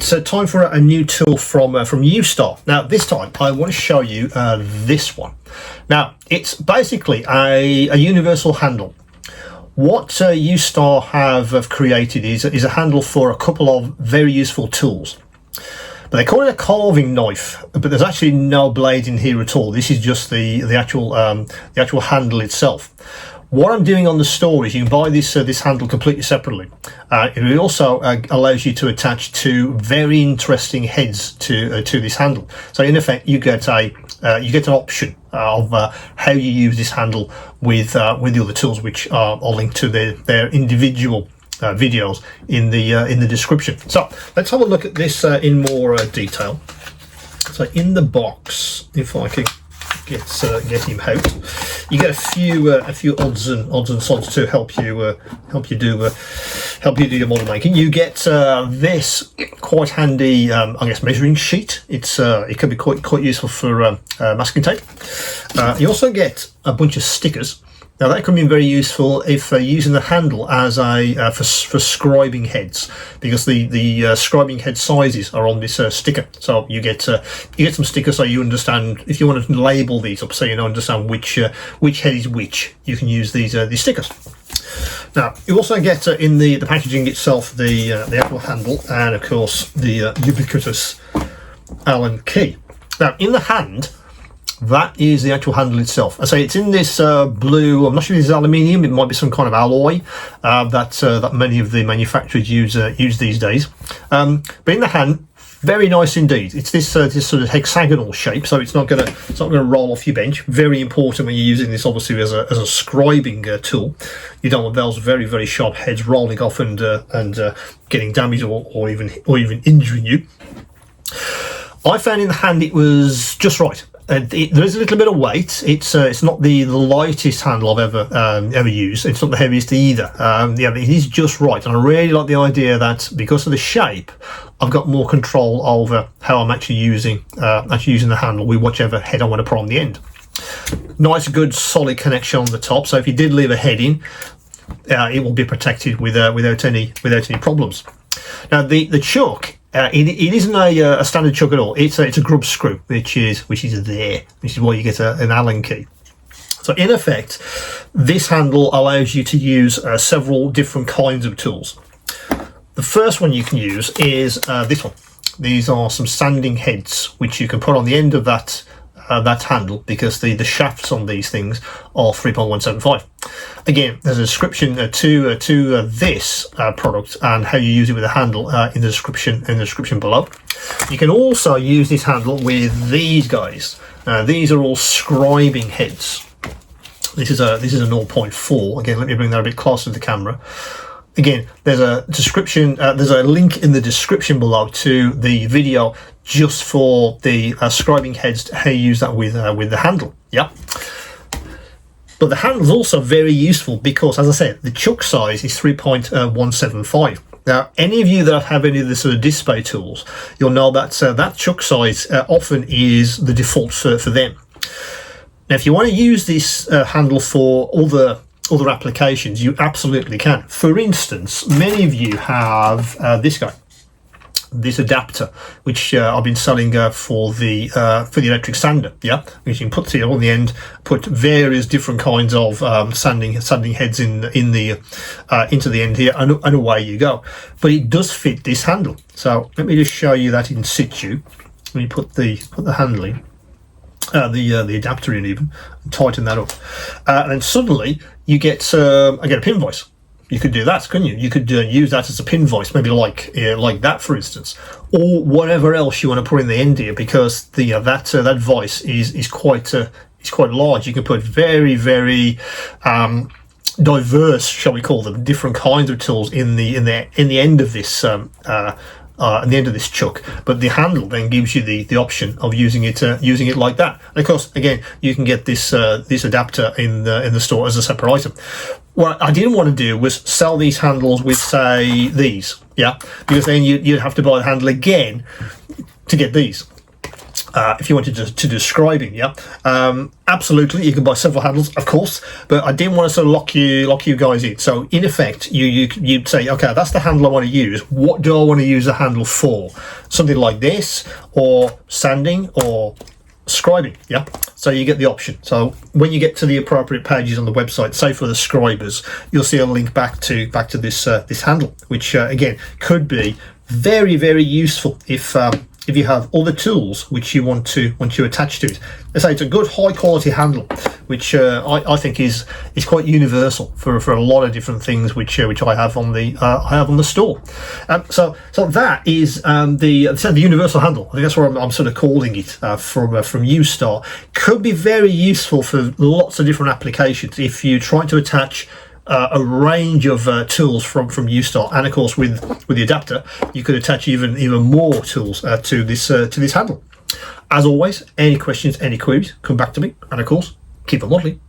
it's time for a new tool from Ustar. Now this time I want to show you this one. Now it's basically a universal handle. What Ustar have created is a handle for a couple of very useful tools. But they call it a carving knife, but there's actually no blade in here at all. This is just the actual handle itself. What I'm doing on the store is you can buy this handle completely separately. It also allows you to attach two very interesting heads to this handle. So in effect, you get an option of how you use this handle with the other tools, which are linked to their individual videos in the description. So let's have a look at this in more detail. So in the box, if I can get him out, you get a few odds and sods to help you do your model making. You get this quite handy, I guess, measuring sheet. It can be quite useful for masking tape. You also get a bunch of stickers. Now that can be very useful if using the handle as for scribing heads, because the scribing head sizes are on this sticker. So you get some stickers so you understand, if you want to label these up so you understand which head is which, you can use these stickers. Now you also get in the packaging itself the actual handle, and of course the ubiquitous Allen key. Now in the hand, that is the actual handle itself. I say it's in this blue, I'm not sure if it's aluminium, it might be some kind of alloy that many of the manufacturers use these days. But in the hand, very nice indeed. It's this sort of hexagonal shape, so it's not gonna roll off your bench. Very important when you're using this, obviously, as a scribing tool. You don't want those very, very sharp heads rolling off and getting damaged or even injuring you. I found in the hand it was just right. There is a little bit of weight. It's not the lightest handle I've ever used. It's not the heaviest either. Yeah, it is just right, and I really like the idea that because of the shape, I've got more control over how I'm actually using the handle with whichever head I want to put on the end. Nice, good, solid connection on the top. So if you did leave a head in, it will be protected without any problems. Now the chuck. It isn't a standard chuck at all. It's a grub screw, which is there, which is why you get an Allen key. So in effect, this handle allows you to use several different kinds of tools. The first one you can use is this one. These are some sanding heads, which you can put on the end of that handle, because the shafts on these things are 3.175. Again, there's a description to this product and how you use it with a handle in the description below. You can also use this handle with these guys. These are all scribing heads. This is a 0.4. Again, let me bring that a bit closer to the camera. Again, there's a description. There's a link in the description below to the video just for the scribing heads, how you use that with the handle. Yeah. But the handle is also very useful because, as I said, the chuck size is 3.175. Now, any of you that have any of the sort of Dspiae tools, you'll know that that chuck size often is the default for them. Now, if you want to use this handle for other applications, you absolutely can. For instance, many of you have this guy, this adapter, which I've been selling for the electric sander. Yeah, which you can put on the end, put various different kinds of sanding heads into the end here, and away you go. But it does fit this handle. So let me just show you that in situ. Let me put the handle in. The adapter in even, and tighten that up, and then suddenly you get a pin vise. You could do that, couldn't you? You could use that as a pin vise, maybe like that, for instance, or whatever else you want to put in the end here, because that vise is quite large. You can put very, very diverse, shall we call them, different kinds of tools in the end of this. At the end of this chuck, but the handle then gives you the option of using it like that. And of course, again, you can get this adapter in the store as a separate item. What I didn't want to do was sell these handles with, say, these, yeah, because then you'd have to buy the handle again to get these. if you wanted to describing, yeah, absolutely, you can buy several handles, of course, but I didn't want to sort of lock you guys in. So in effect, you'd say, okay, that's the handle I want to use. What do I want to use the handle for? Something like this, or sanding, or scribing, yeah. So you get the option. So when you get to the appropriate pages on the website, say for the scribers, you'll see a link back to this this handle, which again could be very, very useful if you have all the tools which you want to attach to it. Let's say it's a good high quality handle, which I think is quite universal for a lot of different things which I have on the store. So that is the universal handle. I think that's what I'm sort of calling it from Ustar. Could be very useful for lots of different applications if you try to attach a range of tools from Ustar, and of course with the adapter you could attach even more tools to this handle. As always, any questions, any queries, come back to me, and of course keep on modeling.